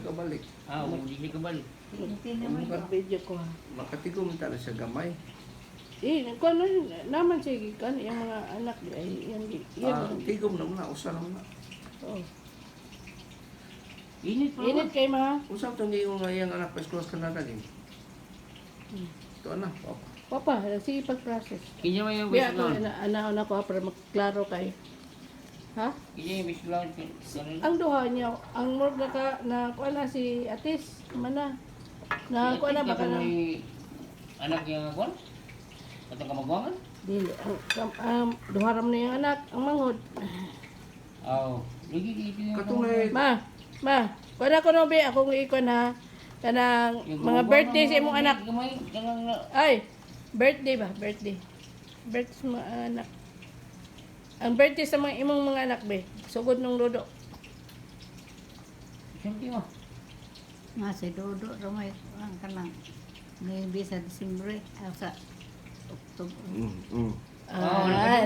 Kabalik. Hindi siya kabalik. Hindi naman. Mag-video ko ha. Makatigom tala sa gamay. Kung ano naman sige kan yung mga anak ay yan Tigom naman na, usa naman na. Oh. Init pa Init kay ma. Usap to hindi yung ngayang anak pa school ka na din. Ito anak, papa. Papa, sige pag-process. Kanya mo yung Biya best ako lang. ana ko para magklaro kay. Ha? Kanya yung best lang. Ang duha niya, ang murag na kuan na si Atis, mana. Na kuan na baka na. Anak yung kuan? Katong kamagwangan? Dili, duharam na yung anak, ang manghod. Lagi dito yung... Katungay, Ma, kuan ko no be, akong ikon ha. Kanang mga birthday sa imong anak. Gamay, kanang na... Ay, birthday ba? Birthday. Birthday sa mga anak. Ang birthday sa mga imong mga anak be, sugod nung lodo. Siyempre mo. Nga si Dodo, ramay ang kanang maybe sa Disyembre, sa Oktubre.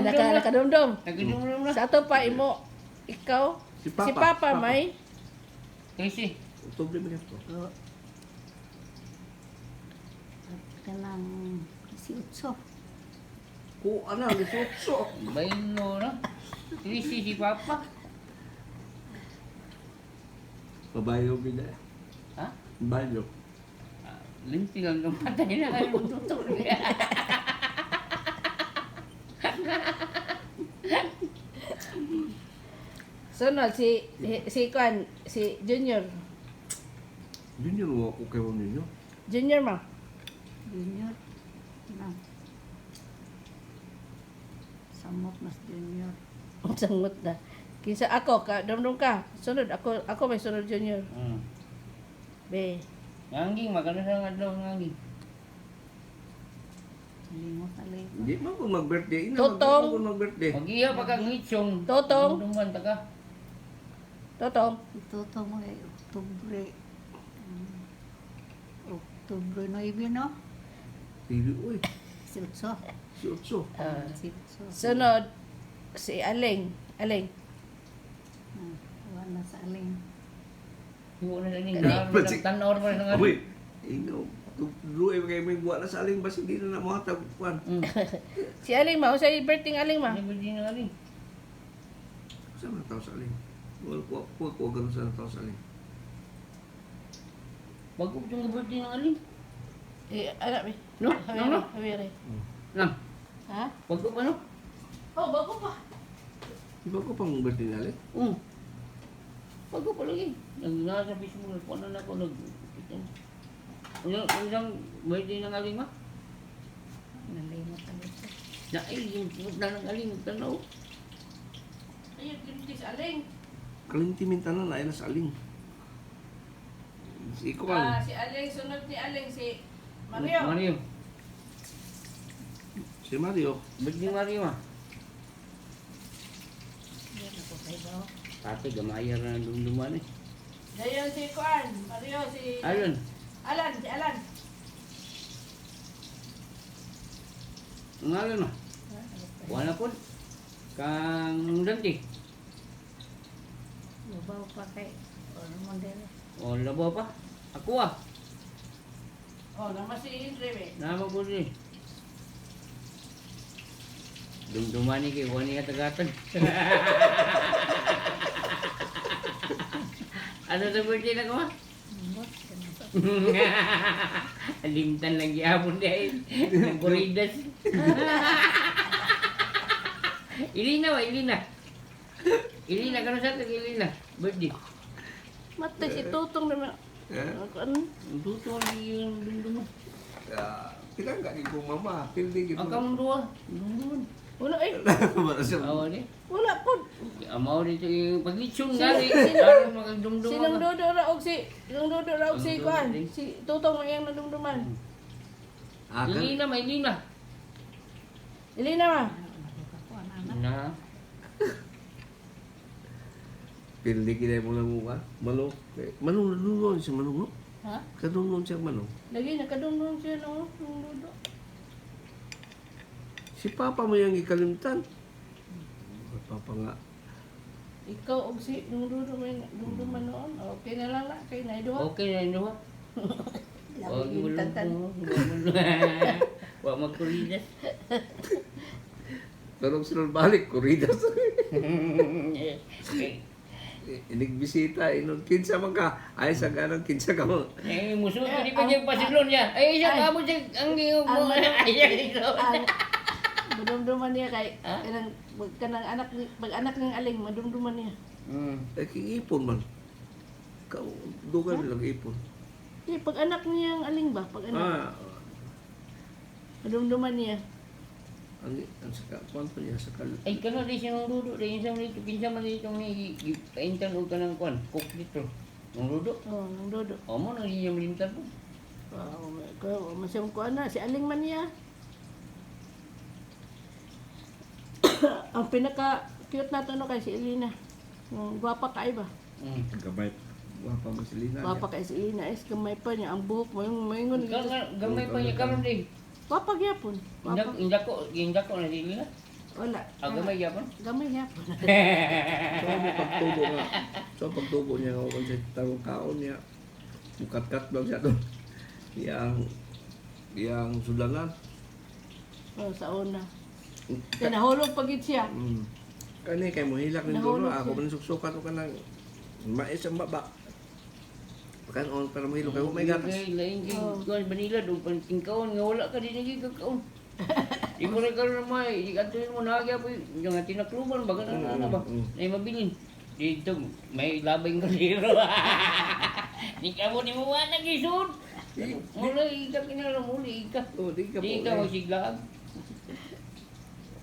Nakadumdum. Nagkadumdum na. Sa ato pa imo, ikaw, Si si Papa. Papa may Tracy. Oktubre mo nito. At kanang si Utso. Ano, lisutso. Bayno na. Tracy si Papa. Babayo gina. Ha? Bayo. Linti lang ng patay na kayo magtutulog. sunod si Kwan, si Junior. Junior mo ako kayo ninyo. Junior ma. Junior. Kanang Samot mas Junior. Sangot na. Kinsa ako ka, dumdum ka. Sunod ako may sunod Junior. Be. Ngangging, magano sa nga daw ngangging. Limot alay. Hindi mo kung mag-birthday. Totong. Kung mag-birthday. Mag-iya pa kang ngitsong. Totong. Dumduman ta ka. Totong. Ito mo ay Oktubre. Oktubre 9, no? Pili, uy. Si Utso. Si Utso. Si Utso. Sunod si Aling. Wala sa aling. Iwo na lang Kani. yung tanor mo na nga. Uy. Ino. Luay kayo may buwan na sa aling bas hindi na mga tagpuan. Si Aling ma, usay birthday ng Aling ma. Ano ba din nga rin? Saan na tao sa aling? Wala ko ganun sa tao sa aling. Bago yung birthday ng aling. Anak be. No? No? Hawiri. Lang. Ha? Bago ba no? Oh, bago pa. Di ba ko pang birthday na aling? Bago pa lagi. Nasa Facebook ko na ako nag... Isang birthday ng aling ma? Nalimot alay siya. Yung punta ng aling, tanaw. Ayun, birthday si Aling. Kalintimintan na na sa aling. Si Iko kan. Si Aling, sunod ni Aling, si Mario. Mario. Si Mario. Birthday ng Mario ma? Yan ako kay Bao. Tate, gamayar na dumduman eh. Dayon si Kuan, Mario, si Ayun. Si Alan. Ang alam ma? Wala po. Kang Dante. Babaw pa kay Ormondel. O labo pa. Ako Oh, naman si Indre be. Nama po rin. Dumdumani kay wani nga tagatan. Ano sa birthday na ko ma? Limot. Ganun sa Alimtan lang gyapon dahil ng Corridas. Ilina. Ilina kano sa tag Ilina. Birthday. Matay si Tutong naman. Ano? Ang tuto yung dumduman. Kita enggak ni kong mama. Pildi gitu. Ang kamong duwa. Dumduman. Wala eh. Wala siya. Awa ni. Wala po. Amaw dito yung pag-litsyon gali. Aron magdumduman. Sinong Dodo ra og si Ang Kuan. Dodo, Si Tutong ang iyang nadumduman. Akan. Ilina, may Ilina. Ilina ma. ako anak. Na. Pildi kita mo lang mo Manok. Manok nulungon siya manok no? Ha? Kadungon siya manok. Lagi nakadumdum siya no, ng Dodo. Si Papa mo yung ikalimtan. Papa nga. Ikaw og si dumduman noon. Okay na lang na kay naiduha. Okay na yun ha. Huwag Labi mo yung tantan. Huwag magkuridas. Pero sunod balik, kuridas. Inigbisita, kinsa man ka. Ay, sa ganang kinsa ka mo. Eh, musuh ko di pa niya pasilon niya. Ay, siya kamo siya ang giyong mo. Ay, siya Ang madumduman niya kay Ha? kanang anak pag anak ng aling madumduman niya. Eh, ipon man. Dugan lang ipon. Di pag anak niya ang aling ba? Pag anak Ah, madumduman niya. ang saka, kuwan pa niya, sakal. Ay, kano di siya nung dudo. Dahil sa dito, kinsa man dito may paintan o ka ng kwan. Cook dito. Nung dudo. Oh, nang dodo. O mo, nang niya malimtan po. Wow, ko masam ko ana si aling man niya. Ang pinaka cute nato no kay si Elena. Gwapa kay ba? Gamay. Wapa mo si Lina. Gwapa kay si Elena is gamay pa niya ang buhok mo yung mayngon. Gamay pa niya karon din. Gwapa gyapon. Gwapa. Indak ko na dili na. Wala. Gamay gyapon. Gamay gyapon. So, may pagtubo nga. So, pagtubo niya, kung sa tarong kaon niya, mukat-kat lang siya doon. Yang sudanan. Oh, sa una. Kaya nahulog pagit siya. Kani kay mo hilak ng Nahulog dulo, ako siya. man suksukan ko ka ng mais ang baba. Pakan on para mo hilak, kay may gatas. Lain Oh. kay Manila do tingkaon nga wala ka din lagi kakaon. Di mo rin karon may atuin mo na agya po yung tinakluban baga na ba. Ay mabilin. Dito may labing kaliro. Di ka mo ni mo wala gisud. Mula ika kinala mo ika. Oh, di ka po. Di ka magsiglag.